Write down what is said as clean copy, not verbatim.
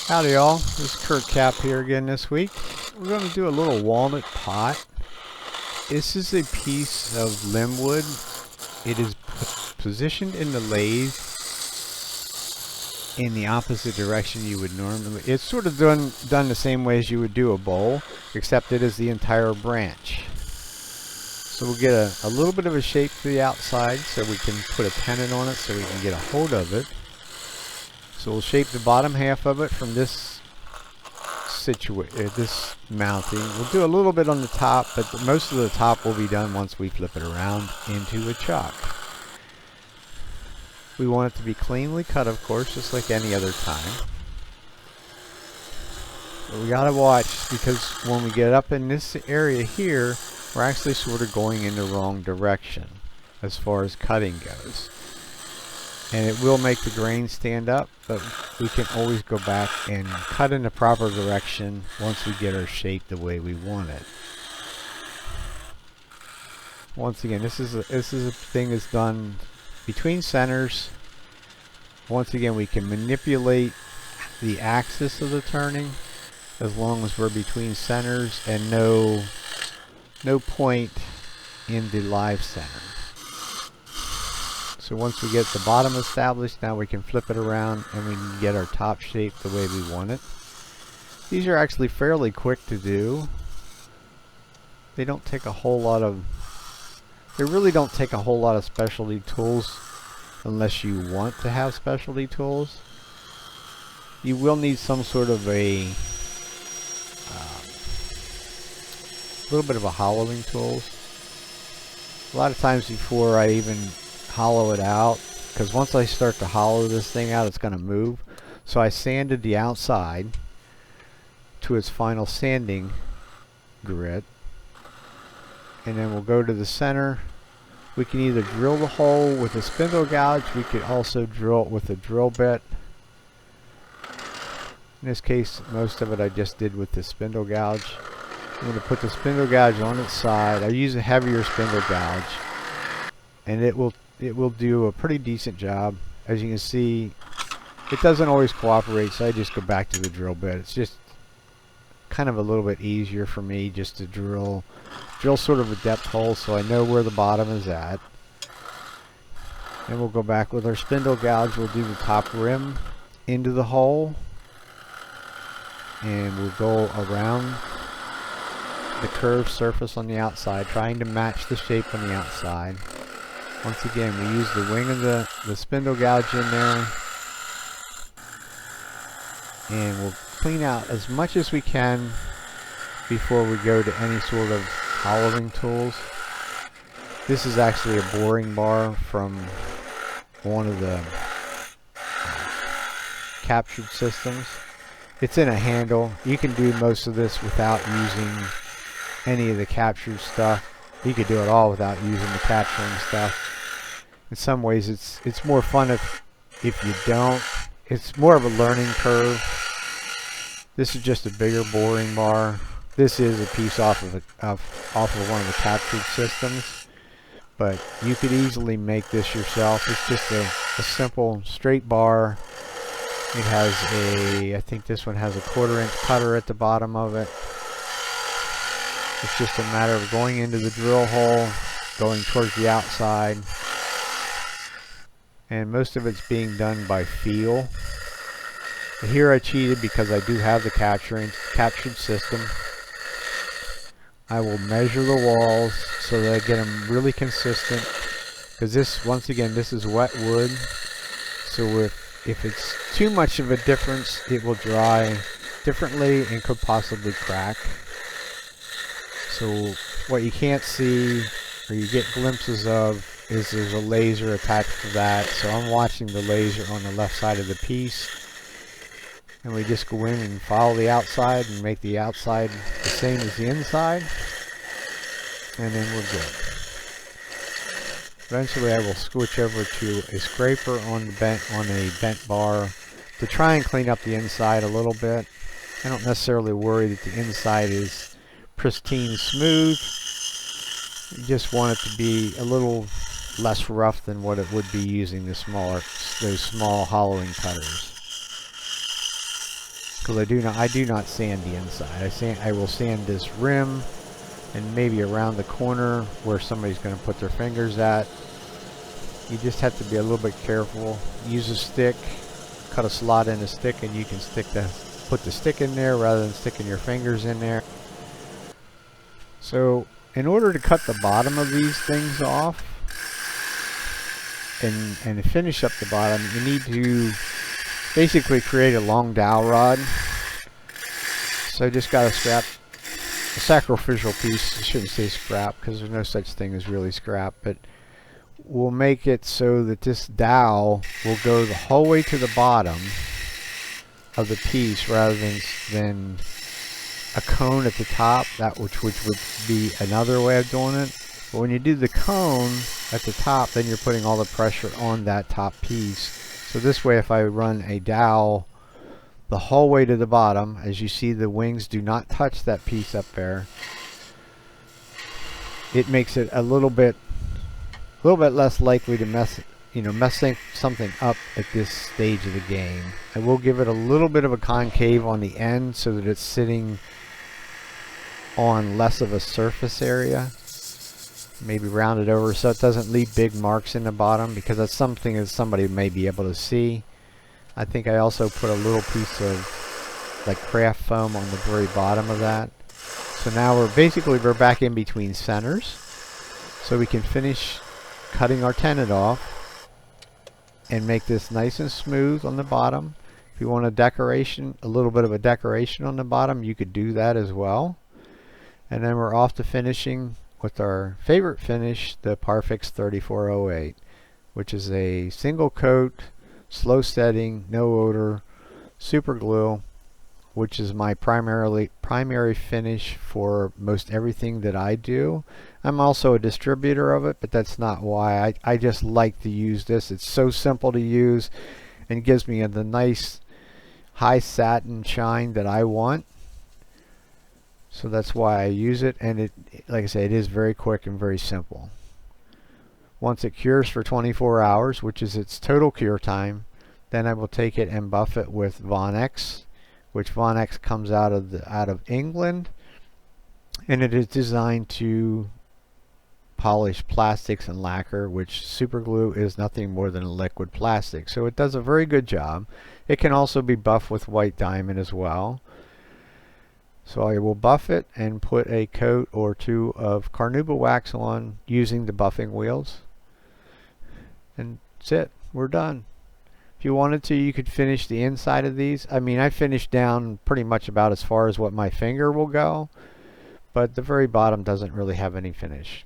Howdy y'all, this is Kurt Cap here again this week. We're going to do a little walnut pot. This is a piece of limb wood. It is positioned in the lathe in the opposite direction you would normally. It's sort of done the same way as you would do a bowl, except it is the entire branch. So we'll get a little bit of a shape to the outside so we can put a tenon on it so we can get a hold of it. So we'll shape the bottom half of it from this mounting. We'll do a little bit on the top, but most of the top will be done once we flip it around into a chuck. We want it to be cleanly cut, of course, just like any other time. But we gotta watch, because when we get up in this area here, we're actually sort of going in the wrong direction as far as cutting goes. And it will make the grain stand up, but we can always go back and cut in the proper direction once we get our shape the way we want it. Once again, this is a thing that's done between centers. Once again, we can manipulate the axis of the turning as long as we're between centers and no point in the live center. So once we get the bottom established, now we can flip it around and we can get our top shape the way we want it. These are actually fairly quick to do. They don't take a whole lot of, they really don't take a whole lot of specialty tools unless you want to have specialty tools. You will need some sort of a little bit of a hollowing tools. A lot of times before I even hollow it out, because once I start to hollow this thing out, it's going to move. So I sanded the outside to its final sanding grit, and then we'll go to the center. We can either drill the hole with a spindle gouge. We could also drill it with a drill bit. In this case, most of it I just did with the spindle gouge. I'm going to put the spindle gouge on its side. I use a heavier spindle gouge, and it will do a pretty decent job. As you can see, it doesn't always cooperate, so I just go back to the drill bit. It's just kind of a little bit easier for me just to drill sort of a depth hole so I know where the bottom is at. And we'll go back with our spindle gouge. We'll do the top rim into the hole, and we'll go around the curved surface on the outside, trying to match the shape on the outside. Once again, we use the wing of the spindle gouge in there, and we'll clean out as much as we can before we go to any sort of hollowing tools. This is actually a boring bar from one of the captured systems. It's in a handle. You can do most of this without using any of the captured stuff. You could do it all without using the capturing stuff. In some ways it's more fun if you don't. It's more of a learning curve. This is just a bigger boring bar. This is a piece off of one of the captured systems, but you could easily make this yourself. It's just a simple straight bar. It has I think this one has a 1/4 inch cutter at the bottom of it. It's just a matter of going into the drill hole, going towards the outside, and most of it's being done by feel. But here I cheated because I do have the captured system. I will measure the walls so that I get them really consistent, because this, once again, this is wet wood, so if it's too much of a difference, it will dry differently and could possibly crack. So what you can't see, or you get glimpses of, is there's a laser attached to that. So I'm watching the laser on the left side of the piece, and we just go in and follow the outside and make the outside the same as the inside, and then we're good. Eventually I will switch over to a scraper on a bent bar to try and clean up the inside a little bit. I don't necessarily worry that the inside is pristine smooth. You just want it to be a little less rough than what it would be using those small hollowing cutters. because I do not sand the inside. I will sand this rim and maybe around the corner where somebody's going to put their fingers at. You just have to be a little bit careful. Use a stick, cut a slot in a stick, and you can put the stick in there rather than sticking your fingers in there. So in order to cut the bottom of these things off and finish up the bottom, you need to basically create a long dowel rod. So I just got a sacrificial piece. I shouldn't say scrap because there's no such thing as really scrap, but we'll make it so that this dowel will go the whole way to the bottom of the piece rather than a cone at the top, which would be another way of doing it. But when you do the cone at the top, then you're putting all the pressure on that top piece. So this way, if I run a dowel the whole way to the bottom, as you see, the wings do not touch that piece up there. It makes it a little bit less likely to mess something up at this stage of the game. I will give it a little bit of a concave on the end so that it's sitting on less of a surface area. Maybe round it over so it doesn't leave big marks in the bottom, because that's something that somebody may be able to see. I think I also put a little piece of like craft foam on the very bottom of that. So now we're back in between centers, so we can finish cutting our tenon off and make this nice and smooth on the bottom. If you want a little bit of a decoration on the bottom, you could do that as well. And then we're off to finishing with our favorite finish, the Parfix 3408, which is a single coat, slow setting, no odor, super glue, which is my primary finish for most everything that I do. I'm also a distributor of it, but that's not why. I just like to use this. It's so simple to use and gives me the nice high satin shine that I want. So that's why I use it, and it, like I say, it is very quick and very simple. Once it cures for 24 hours, which is its total cure time, then I will take it and buff it with Vonnex, which Vonnex comes out of England, and it is designed to polish plastics and lacquer, which super glue is nothing more than a liquid plastic. So it does a very good job. It can also be buffed with white diamond as well. So I will buff it and put a coat or two of carnauba wax on using the buffing wheels. And that's it. We're done. If you wanted to, you could finish the inside of these. I mean, I finished down pretty much about as far as what my finger will go, but the very bottom doesn't really have any finish.